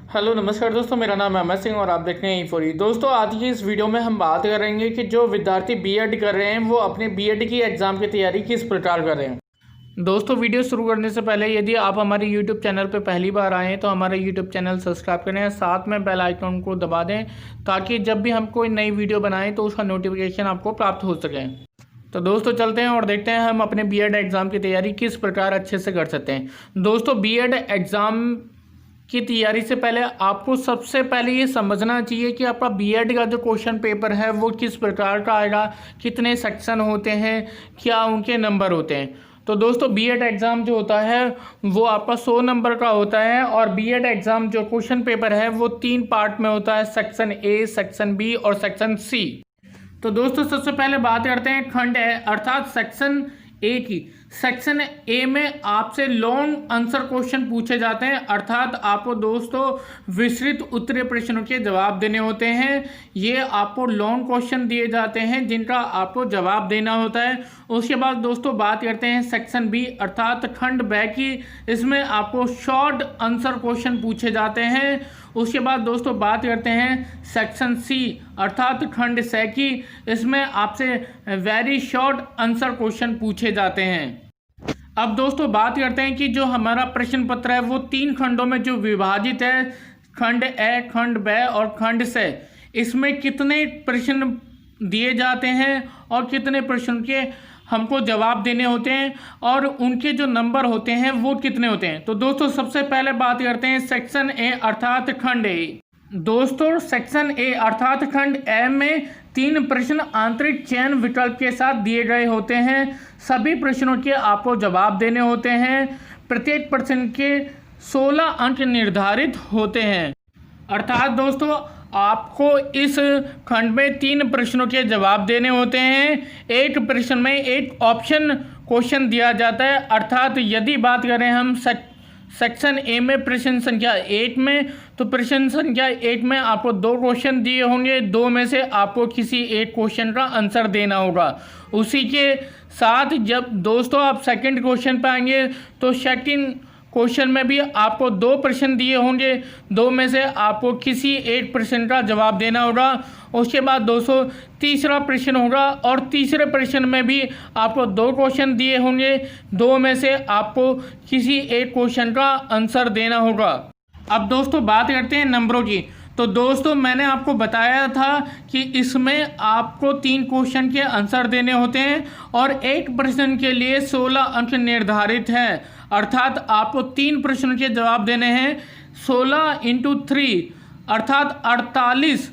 Hello नमस्कार दोस्तों, मेरा नाम है अमर सिंह और आप देख रहे हैं ई4ई। दोस्तों आज की इस वीडियो में हम बात करेंगे कि जो विद्यार्थी बीएड कर रहे हैं वो अपने बीएड की एग्ज़ाम की तैयारी किस प्रकार कर रहे हैं। दोस्तों वीडियो शुरू करने से पहले यदि आप हमारे यूट्यूब चैनल पर पहली बार आएँ तो हमारे यूट्यूब चैनल सब्सक्राइब करें, साथ में बेल आइकन को दबा दें ताकि जब भी हम कोई नई वीडियो बनाएँ तो उसका नोटिफिकेशन आपको प्राप्त हो सके। तो दोस्तों चलते हैं और देखते हैं हम अपने बीएड एग्ज़ाम की तैयारी किस प्रकार अच्छे से कर सकते हैं। दोस्तों बीएड एग्ज़ाम की तैयारी से पहले आपको सबसे पहले ये समझना चाहिए कि आपका बीएड का जो क्वेश्चन पेपर है वो किस प्रकार का आएगा, कितने सेक्शन होते हैं, क्या उनके नंबर होते हैं। तो दोस्तों बीएड एग्ज़ाम जो होता है वो आपका 100 नंबर का होता है और बीएड एग्ज़ाम जो क्वेश्चन पेपर है वो 3 पार्ट में होता है, सेक्शन ए, सेक्शन बी और सेक्शन सी। तो दोस्तों सबसे पहले बात करते हैं खंड ए अर्थात सेक्शन ए की। सेक्शन ए में आपसे लॉन्ग आंसर क्वेश्चन पूछे जाते हैं अर्थात आपको दोस्तों विस्तृत उत्तरीय प्रश्नों के जवाब देने होते हैं। ये आपको लॉन्ग क्वेश्चन दिए जाते हैं जिनका आपको जवाब देना होता है। उसके बाद दोस्तों बात करते हैं सेक्शन बी अर्थात खंड बी की। इसमें आपको शॉर्ट आंसर क्वेश्चन पूछे जाते हैं। उसके बाद दोस्तों बात करते हैं सेक्शन सी अर्थात खंड सी की। इसमें आपसे वेरी शॉर्ट आंसर क्वेश्चन पूछे जाते हैं। अब दोस्तों बात करते हैं कि जो हमारा प्रश्न पत्र है वो 3 खंडों में जो विभाजित है, खंड ए, खंड बी और खंड सी। इसमें कितने प्रश्न दिए जाते हैं और कितने प्रश्न के हमको जवाब देने होते हैं और उनके जो नंबर होते हैं वो कितने होते हैं। तो दोस्तों सबसे पहले बात करते हैं सेक्शन ए अर्थात खंड ए। दोस्तों सेक्शन ए अर्थात खंड ए में 3 प्रश्न आंतरिक चयन विकल्प के साथ दिए गए होते हैं। सभी प्रश्नों के आपको जवाब देने होते हैं। प्रत्येक प्रश्न के 16 अंक निर्धारित होते हैं अर्थात दोस्तों आपको इस खंड में 3 प्रश्नों के जवाब देने होते हैं। एक प्रश्न में एक ऑप्शन क्वेश्चन दिया जाता है अर्थात यदि बात करें हम सेक्शन ए में प्रश्न संख्या 1 में, तो प्रश्न संख्या 1 में आपको 2 क्वेश्चन दिए होंगे, 2 में से आपको किसी एक क्वेश्चन का आंसर देना होगा। उसी के साथ जब दोस्तों आप सेकंड क्वेश्चन पे आएंगे तो सेकंड क्वेश्चन में भी आपको 2 प्रश्न दिए होंगे, 2 में से आपको किसी एक प्रश्न का जवाब देना होगा। उसके बाद दोस्तों तीसरा प्रश्न होगा और तीसरे प्रश्न में भी आपको 2 क्वेश्चन दिए होंगे, 2 में से आपको किसी एक क्वेश्चन का आंसर देना होगा। अब दोस्तों बात करते हैं नंबरों की। तो दोस्तों मैंने आपको बताया था कि इसमें आपको 3 क्वेश्चन के आंसर देने होते हैं और एक प्रश्न के लिए 16 अंक निर्धारित हैं अर्थात आपको 3 प्रश्नों के जवाब देने हैं। 16 × 3 अर्थात 48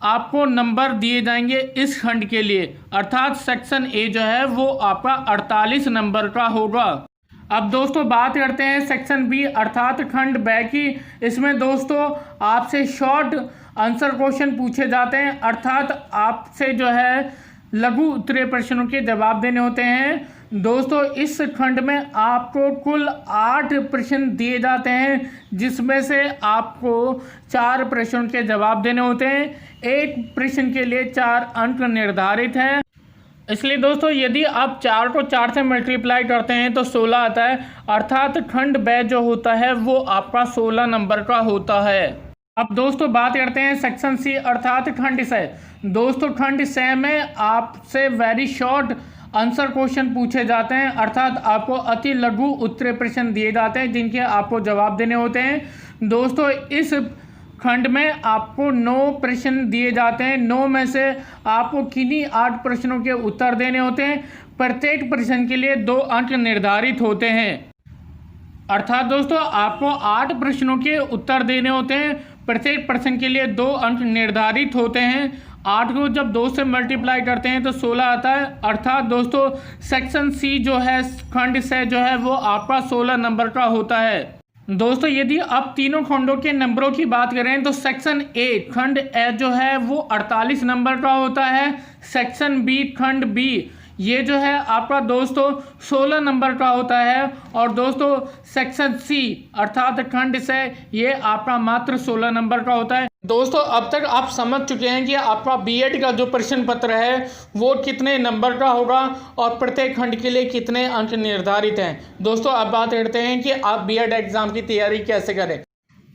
आपको नंबर दिए जाएंगे इस खंड के लिए अर्थात सेक्शन ए जो है वो आपका 48 नंबर का होगा। अब दोस्तों बात करते हैं सेक्शन बी अर्थात खंड बी की। इसमें दोस्तों आपसे शॉर्ट आंसर क्वेश्चन पूछे जाते हैं अर्थात आपसे जो है लघु उत्तरीय प्रश्नों के जवाब देने होते हैं। दोस्तों इस खंड में आपको कुल 8 प्रश्न दिए जाते हैं जिसमें से आपको 4 प्रश्नों के जवाब देने होते हैं। एक प्रश्न के लिए 4 अंक निर्धारित है। इसलिए दोस्तों यदि आप 4 को 4 से मल्टीप्लाई करते हैं तो 16 आता है अर्थात खंड बी जो होता है वो आपका 16 नंबर का होता है। अब दोस्तों बात करते हैं सेक्शन सी अर्थात खंड सी। दोस्तों खंड सी में आपसे वेरी शॉर्ट आंसर क्वेश्चन पूछे जाते हैं अर्थात आपको अति लघु उत्तरीय प्रश्न दिए जाते हैं जिनके आपको जवाब देने होते हैं। दोस्तों इस खंड में आपको 9 प्रश्न दिए जाते हैं, 9 में से आपको किन्हीं 8 प्रश्नों के उत्तर देने होते हैं। प्रत्येक प्रश्न के लिए 2 अंक निर्धारित होते हैं अर्थात दोस्तों आपको 8 प्रश्नों के उत्तर देने होते हैं। प्रत्येक प्रश्न के लिए 2 अंक निर्धारित होते हैं। 8 को जब 2 से मल्टीप्लाई करते हैं तो 16 आता है अर्थात दोस्तों सेक्शन सी जो है खंड सी जो है वो आपका 16 नंबर का होता है। दोस्तों यदि आप तीनों खंडों के नंबरों की बात करें तो सेक्शन ए खंड ए जो है वो 48 नंबर का होता है। सेक्शन बी खंड बी ये जो है आपका दोस्तों 16 नंबर का होता है और दोस्तों सेक्शन सी अर्थात खंड से ये आपका मात्र 16 नंबर का होता है। दोस्तों अब तक आप समझ चुके हैं कि आपका बीएड का जो प्रश्न पत्र है वो कितने नंबर का होगा और प्रत्येक खंड के लिए कितने अंक निर्धारित हैं। दोस्तों अब बात करते हैं कि आप बीएड एग्ज़ाम की तैयारी कैसे करें।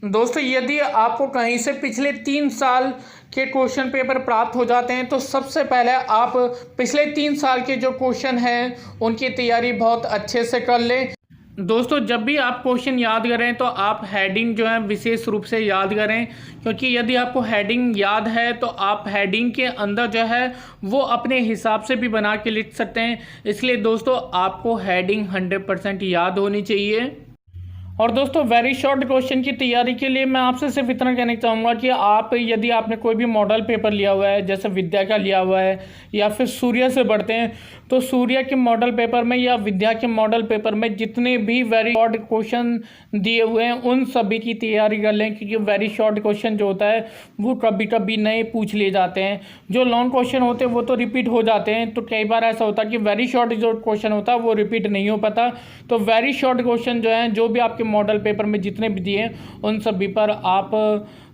दोस्तों यदि आपको कहीं से पिछले 3 साल के क्वेश्चन पेपर प्राप्त हो जाते हैं तो सबसे पहले आप पिछले 3 साल के जो क्वेश्चन हैं उनकी तैयारी बहुत अच्छे से कर लें। दोस्तों जब भी आप क्वेश्चन याद करें तो आप हेडिंग जो है विशेष रूप से याद करें, क्योंकि यदि आपको हेडिंग याद है तो आप हेडिंग के अंदर जो है वो अपने हिसाब से भी बना के लिख सकते हैं। इसलिए दोस्तों आपको हेडिंग 100% याद होनी चाहिए। और दोस्तों वेरी शॉर्ट क्वेश्चन की तैयारी के लिए मैं आपसे सिर्फ इतना कहना चाहूँगा कि आप यदि आपने कोई भी मॉडल पेपर लिया हुआ है, जैसे विद्या का लिया हुआ है या फिर सूर्य से पढ़ते हैं, तो सूर्य के मॉडल पेपर में या विद्या के मॉडल पेपर में जितने भी वेरी शॉर्ट क्वेश्चन दिए हुए हैं उन सभी की तैयारी कर लें, क्योंकि वेरी शॉर्ट क्वेश्चन जो होता है वो कभी कभी नए पूछ लिए जाते हैं। जो लॉन्ग क्वेश्चन होते हैं वो तो रिपीट हो जाते हैं, तो कई बार ऐसा होता है कि वेरी शॉर्ट जो क्वेश्चन होता है वो रिपीट नहीं हो पाता। तो वेरी शॉर्ट क्वेश्चन जो है जो भी आपके मॉडल पेपर में जितने भी दिए उन सभी पर आप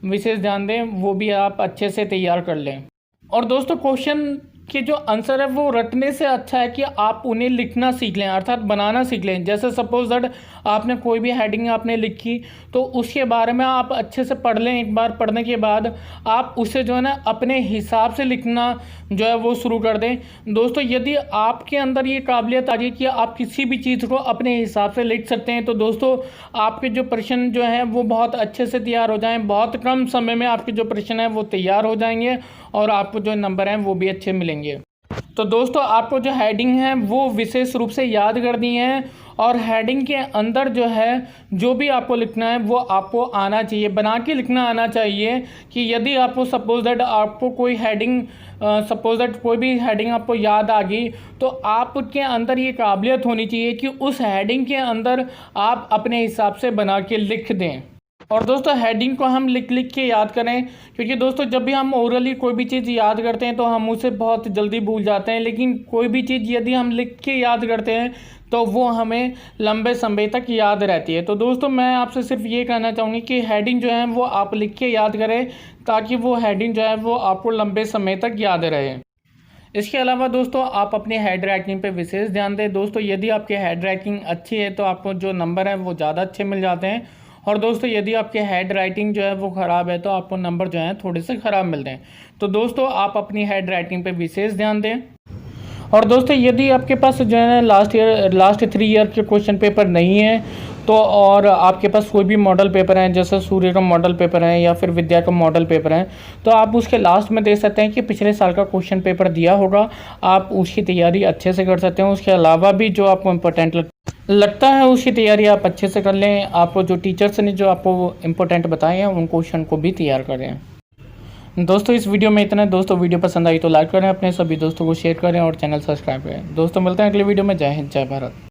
विशेष ध्यान दें, वो भी आप अच्छे से तैयार कर लें। और दोस्तों क्वेश्चन के जो आंसर है वो रटने से अच्छा है कि आप उन्हें लिखना सीख लें, अर्थात बनाना सीख लें। जैसे सपोज दैट आपने कोई भी हेडिंग आपने लिखी तो उसके बारे में आप अच्छे से पढ़ लें। एक बार पढ़ने के बाद आप उसे जो है ना अपने हिसाब से लिखना जो है वो शुरू कर दें। दोस्तों यदि आपके अंदर ये काबिलियत आ गई कि आप किसी भी चीज़ को अपने हिसाब से लिख सकते हैं तो दोस्तों आपके जो प्रश्न जो हैं वो बहुत अच्छे से तैयार हो जाएँ। बहुत कम समय में आपके जो प्रश्न हैं वो तैयार हो जाएंगे और आपको जो नंबर हैं वो भी अच्छे मिलेंगे। तो दोस्तों आपको जो हेडिंग है वो विशेष रूप से याद करनी है और हेडिंग के अंदर जो है जो भी आपको लिखना है वो आपको आना चाहिए, बना के लिखना आना चाहिए। कि यदि आपको सपोज दैट आपको कोई हेडिंग सपोज दैट कोई भी हेडिंग आपको याद आ गई तो आपके अंदर ये काबिलियत होनी चाहिए कि उस हेडिंग के अंदर आप अपने हिसाब से बना के लिख दें। और दोस्तों हेडिंग को हम लिख लिख के याद करें, क्योंकि दोस्तों जब भी हम ओरली कोई भी चीज़ याद करते हैं तो हम उसे बहुत जल्दी भूल जाते हैं, लेकिन कोई भी चीज़ यदि हम लिख के याद करते हैं तो वो हमें लंबे समय तक याद रहती है। तो दोस्तों मैं आपसे सिर्फ ये कहना चाहूँगी कि हेडिंग जो है वो आप लिख के याद करें ताकि वो हेडिंग जो है वो आपको लंबे समय तक याद रहे। इसके अलावा दोस्तों आप अपनी हेड राइटिंग पे विशेष ध्यान दें। दोस्तों यदि आपकी हेड राइटिंग अच्छी है तो आपको जो नंबर है वो ज़्यादा अच्छे मिल जाते हैं, और दोस्तों यदि आपके हेड राइटिंग जो है वो ख़राब है तो आपको नंबर जो है थोड़े से ख़राब मिलते हैं। तो दोस्तों आप अपनी हेड राइटिंग पे विशेष ध्यान दें। और दोस्तों यदि आपके पास जो है लास्ट 3 ईयर के क्वेश्चन पेपर नहीं है तो और आपके पास कोई भी मॉडल पेपर है, जैसे सूर्य का मॉडल पेपर है या फिर विद्या का मॉडल पेपर है, तो आप उसके लास्ट में देख सकते हैं कि पिछले साल का क्वेश्चन पेपर दिया होगा, आप उसकी तैयारी अच्छे से कर सकते हैं। उसके अलावा भी जो आपको इम्पोर्टेंट लगता है उसकी तैयारी आप अच्छे से कर लें। आपको जो टीचर्स ने जो आपको इम्पोर्टेंट बताए हैं उन क्वेश्चन को भी तैयार करें। दोस्तों इस वीडियो में इतना। दोस्तों वीडियो पसंद आई तो लाइक करें, अपने सभी दोस्तों को शेयर करें और चैनल सब्सक्राइब करें। दोस्तों मिलते हैं अगले वीडियो में। जय हिंद, जय भारत।